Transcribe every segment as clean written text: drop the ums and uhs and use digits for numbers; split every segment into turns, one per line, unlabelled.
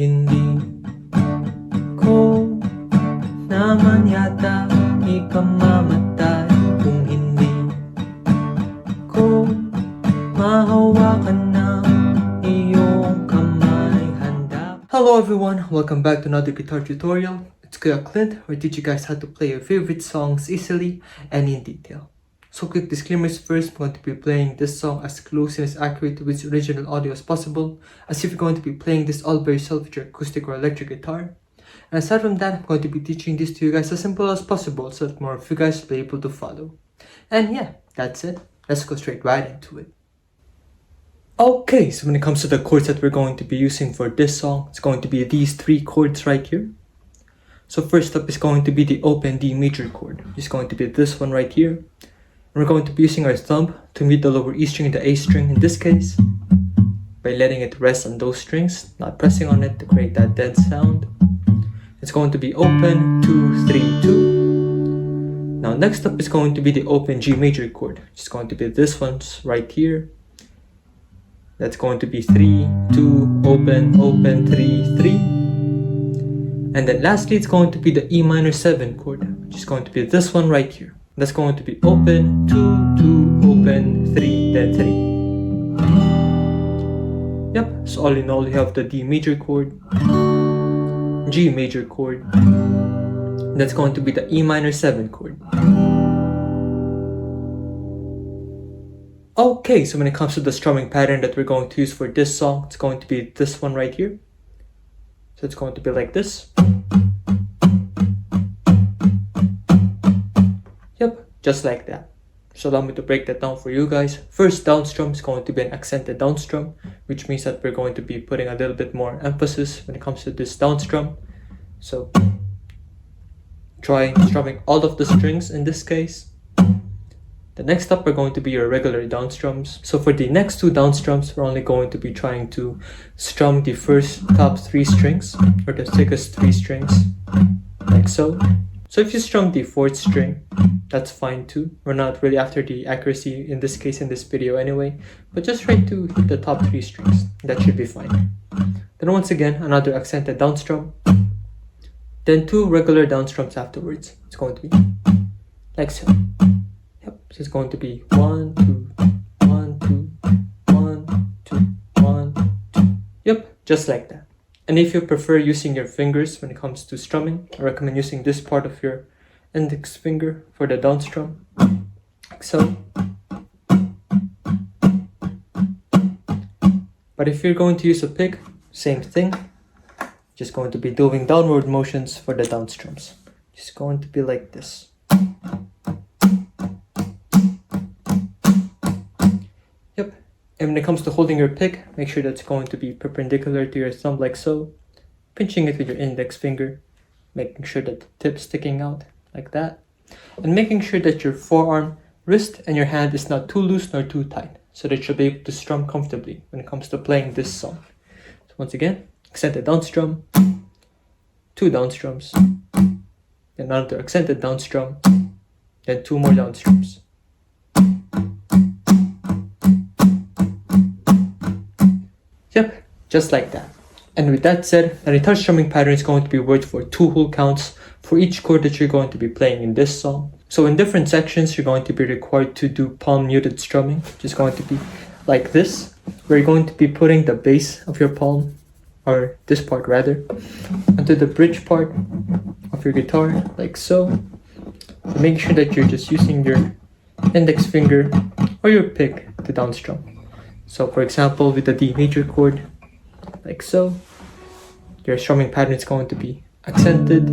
hindi ko naman yata ikamamatay, kung hindi ko mahawakan ng iyong kamay, handa. Hello everyone, welcome back to another guitar tutorial. It's Clint, where I teach you guys how to play your favorite songs easily and in detail. So quick disclaimers first, I'm going to be playing this song as close and as accurate to its original audio as possible, as if you're going to be playing this all by yourself with your acoustic or electric guitar. And aside from that, I'm going to be teaching this to you guys as simple as possible so that more of you guys will be able to follow. And yeah, that's it. Let's go straight right into it. Okay, so when it comes to the chords that we're going to be using for this song, it's going to be these three chords right here. So first up is going to be the open D major chord. It's going to be this one right here. And we're going to be using our thumb to meet the lower E string and the A string in this case, by letting it rest on those strings, not pressing on it to create that dead sound. It's going to be open 2, 3, 2. Now next up is going to be the open G major chord. It's going to be this one's right here. That's going to be 3, 2, open, open, 3, 3. And then lastly, it's going to be the E minor 7 chord, which is going to be this one right here. That's going to be open, 2, 2, open, 3, then 3. Yep, so all in all, you have the D major chord, G major chord, that's going to be the E minor 7 chord. Okay, so when it comes to the strumming pattern that we're going to use for this song, it's going to be this one right here. So it's going to be like this. Yep, just like that. So allow me to break that down for you guys. First down strum is going to be an accented down strum, which means that we're going to be putting a little bit more emphasis when it comes to this down strum. So try strumming all of the strings in this case. The next up are going to be your regular down strums. So for the next two down strums, we're only going to be trying to strum the first top 3 strings, or the thickest 3 strings, like so. So if you strum the 4th string, that's fine too. We're not really after the accuracy in this case in this video anyway, but just try to hit the top 3 strings. That should be fine. Then once again, another accented down strum. Then 2 regular down strums afterwards. It's going to be like so. Yep, so it's going to be 1, 2, 1, 2, 1, 2, 1, 2. Yep, just like that. And if you prefer using your fingers when it comes to strumming, I recommend using this part of your index finger for the down strum, like so. But if you're going to use a pick, same thing. Just going to be doing downward motions for the down strums. Just going to be like this. Yep. And when it comes to holding your pick, make sure that's going to be perpendicular to your thumb like so. Pinching it with your index finger, making sure that the tip's sticking out like that. And making sure that your forearm, wrist, and your hand is not too loose nor too tight, so that you'll be able to strum comfortably when it comes to playing this song. So once again, accented down strum, 2 down strums, then another accented down strum, then 2 more down strums. Yep, just like that. And with that said, the guitar strumming pattern is going to be worked for 2 whole counts for each chord that you're going to be playing in this song. So in different sections, you're going to be required to do palm muted strumming, which is going to be like this, where you're going to be putting the base of your palm, or this part rather, onto the bridge part of your guitar, like so. So make sure that you're just using your index finger or your pick to down strum. So for example, with the D major chord, like so, your strumming pattern is going to be accented,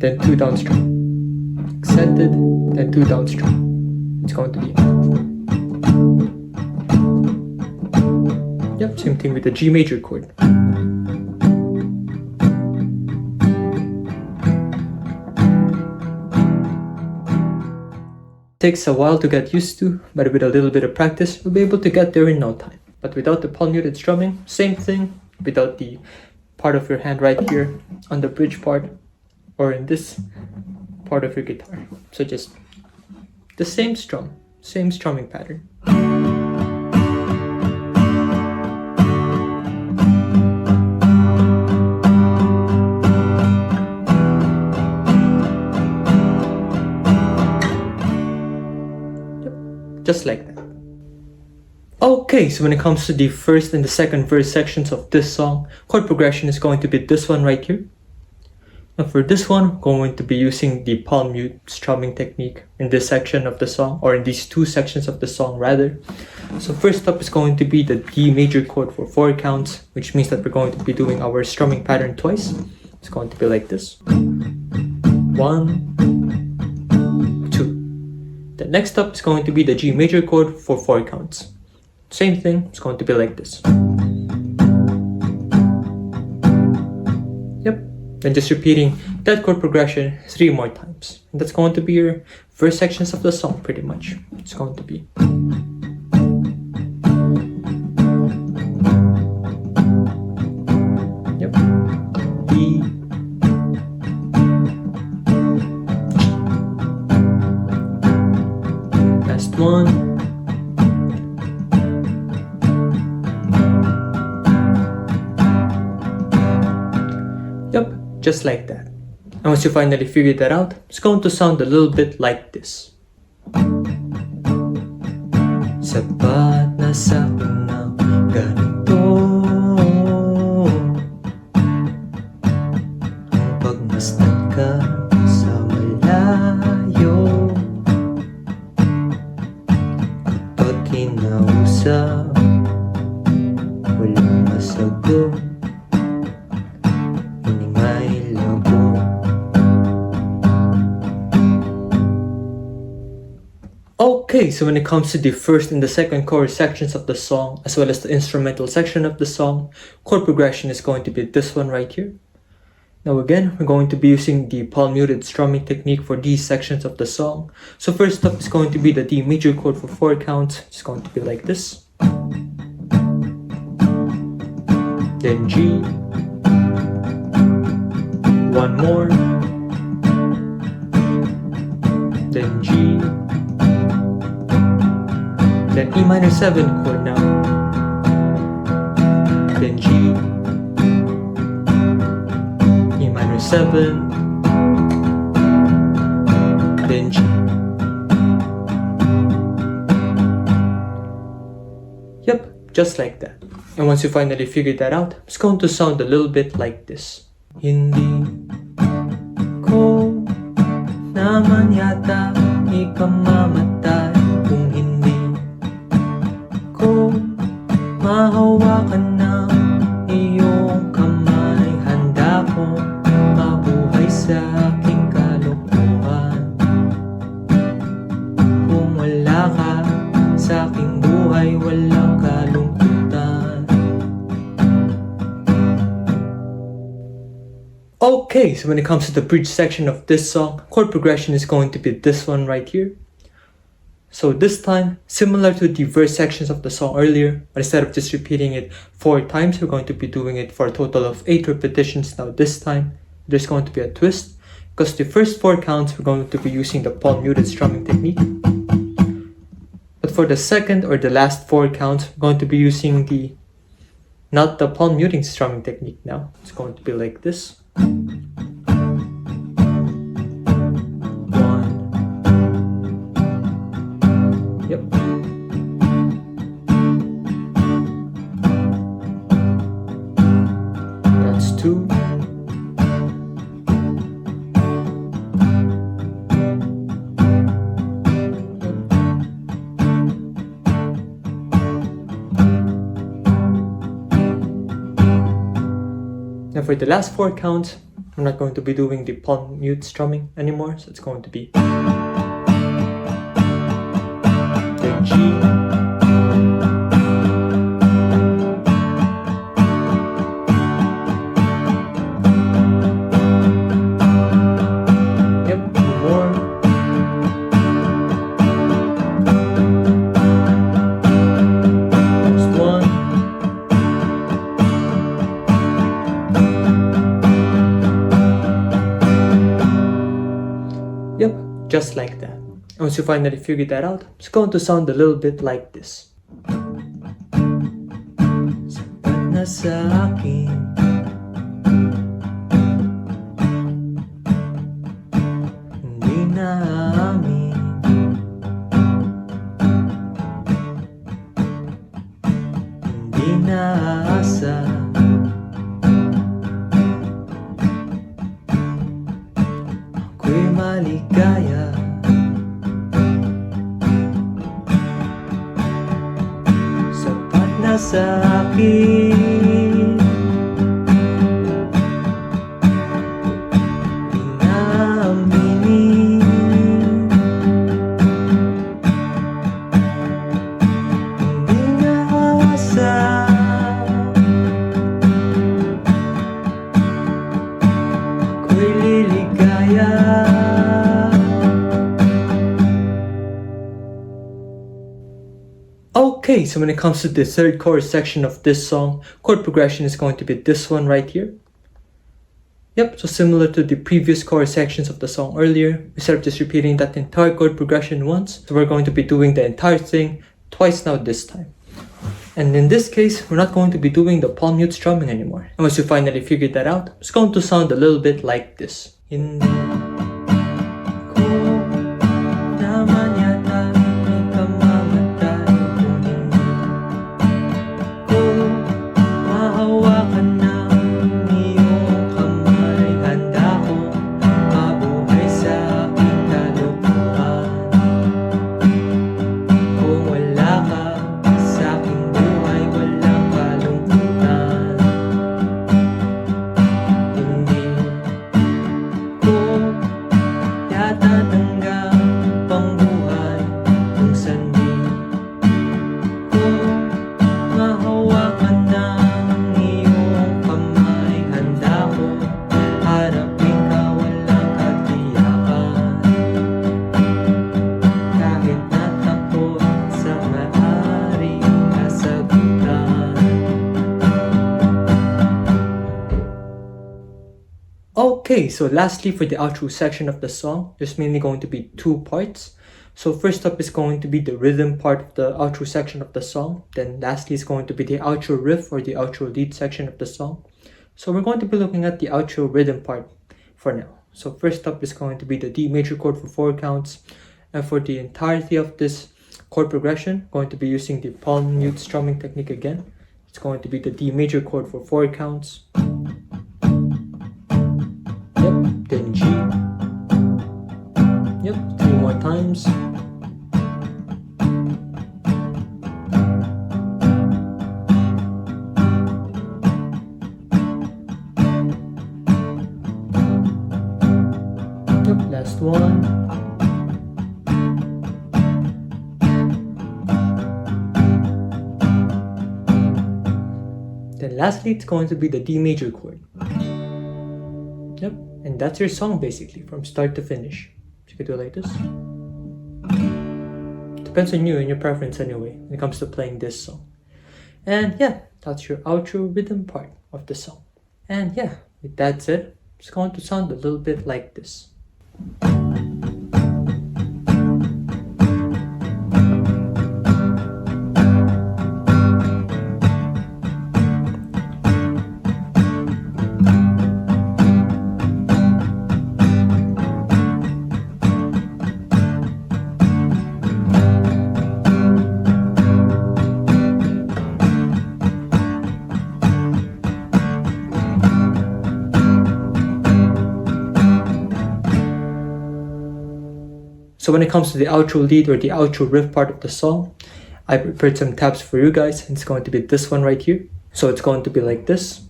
then 2 down strum, accented, then 2 down strum. It's going to be, yep, same thing with the G major chord. Takes a while to get used to, but with a little bit of practice, you'll be able to get there in no time. But without the palm muted strumming, same thing, without the part of your hand right here on the bridge part, or in this part of your guitar. So just the same strum, same strumming pattern. just like that. Okay, so when it comes to the first and the second verse sections of this song, chord progression is going to be this one right here. Now for this one, I'm going to be using the palm mute strumming technique in this section of the song, or in these two sections of the song rather. So first up is going to be the D major chord for 4 counts, which means that we're going to be doing our strumming pattern twice. It's going to be like this. 1, 2. The next up is going to be the G major chord for 4 counts. Same thing, it's going to be like this. Yep. Then just repeating that chord progression 3 more times. And that's going to be your first sections of the song pretty much. It's going to be. Yep. D. Last one. Yep. Just like that. And once you finally figure that out, it's going to sound a little bit like this. Sapat na sa akin ang ganito, ang pagmasdan ka sa malayo, kapag kinausap, walang masagot. Okay, so when it comes to the first and the second chorus sections of the song, as well as the instrumental section of the song, chord progression is going to be this one right here. Now again, we're going to be using the palm muted strumming technique for these sections of the song. So first up is going to be the D major chord for 4 counts. It's going to be like this. Then G. One more. Then G. Then E minor 7 chord now. Then G. E minor 7. Then G. Yep, just like that. And once you finally figure that out, it's going to sound a little bit like this. Hindi ko naman yata ikamamatay kung hindi ko mahawakan ng iyong kamay. Handa ko mabuhay sa aking kalokohan. Kung wala ka sa aking buhay, walang kalungkutan. Okay, so when it comes to the bridge section of this song, chord progression is going to be this one right here. So this time, similar to the verse sections of the song earlier, but instead of just repeating it 4 times, we're going to be doing it for a total of 8 repetitions. Now this time, there's going to be a twist, because the first 4 counts, we're going to be using the palm muted strumming technique. But for the second or the last 4 counts, we're going to be using not the palm muting strumming technique now. It's going to be like this. 1. Yep. That's 2. Now for the last 4 counts, I'm not going to be doing the palm mute strumming anymore, so it's going to be the G, yep, 2 more, next 1. Yep, just like that. And once you finally figure that out, it's going to sound a little bit like this. Sapat na sa akin, hindi na amin, sa akin. Inaaminin, hindi naasa, ako'y liligaya. Okay, so when it comes to the third chorus section of this song, chord progression is going to be this one right here. Yep, so similar to the previous chorus sections of the song earlier, instead of just repeating that entire chord progression once, so we're going to be doing the entire thing twice now this time. And in this case, we're not going to be doing the palm mute strumming anymore. And once you finally figured that out, it's going to sound a little bit like this. Hindi ko naman yata ikamamatay kung hindi ko mahawakan ng iyong kamay. Handa ko mabuhay sa aking kalooban. Kung wala ka sa aking buhay, walang kalungkutan. Hindi ko yata tanggap ang buhay kung sandi ko mahawakan ng iyong kamay. Handa ko harapin ka, walang katiyakan, kahit natakot sa maaaring kasagutan. Okay, so lastly for the outro section of the song, there's mainly going to be two parts. So first up is going to be the rhythm part of the outro section of the song. Then lastly is going to be the outro riff or the outro lead section of the song. So we're going to be looking at the outro rhythm part for now. So first up is going to be the D major chord for 4 counts. And for the entirety of this chord progression, going to be using the palm mute strumming technique again. It's going to be the D major chord for 4 counts. Yep, then G. Yep, 3 more times. Yep, last one. Then lastly, it's going to be the D major chord. Yep, and that's your song basically from start to finish. So you could do it like this. Depends on you and your preference anyway when it comes to playing this song. And yeah, that's your outro rhythm part of the song. And yeah, with that said, it's going to sound a little bit like this. So when it comes to the outro lead or the outro riff part of the song, I prepared some tabs for you guys, and it's going to be this one right here. So it's going to be like this.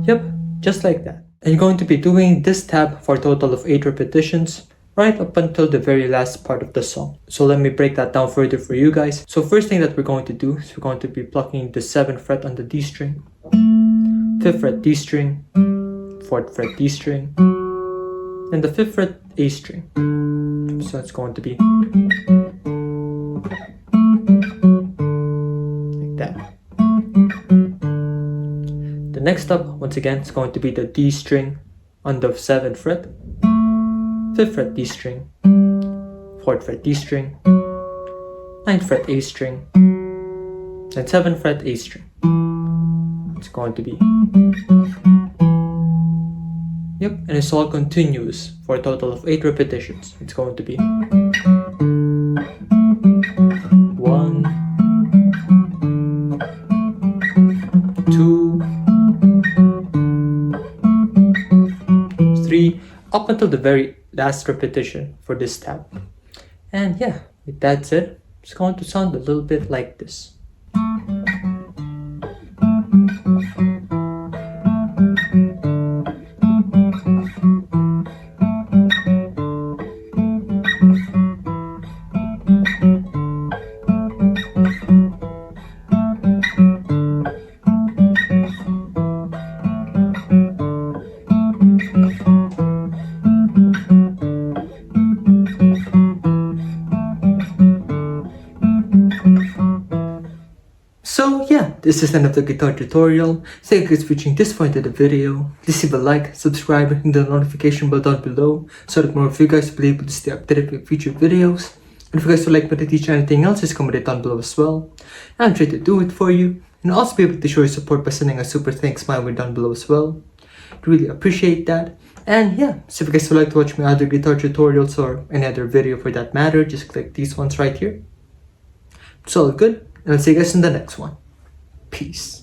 Yep, just like that. And you're going to be doing this tab for a total of 8 repetitions, right up until the very last part of the song. So let me break that down further for you guys. So first thing that we're going to do is we're going to be plucking the 7th fret on the D string, 5th fret D string, 4th fret D string, and the 5th fret A string. So it's going to be like that. The next up, once again, is going to be the D string on the 7th fret, 5th fret D string, 4th fret D string, 9th fret A string, and 7th fret A string. It's going to be, yep, and it's all continuous for a total of 8 repetitions. It's going to be 1, 2, up until the very last repetition for this tab. And yeah, with that said, it's going to sound a little bit like this. So yeah, this is the end of the guitar tutorial. Thank you guys for watching this point of the video. Please leave a like, subscribe, and the notification bell down below so that more of you guys will be able to stay updated with future videos. And if you guys would like me to teach anything else, just comment it down below as well. I'll try to do it for you. And I'll also be able to show your support by sending a super thanks smile down below as well. Really appreciate that. And yeah, so if you guys would like to watch my other guitar tutorials or any other video for that matter, just click these ones right here. It's all good. And I'll see you guys in the next one. Peace.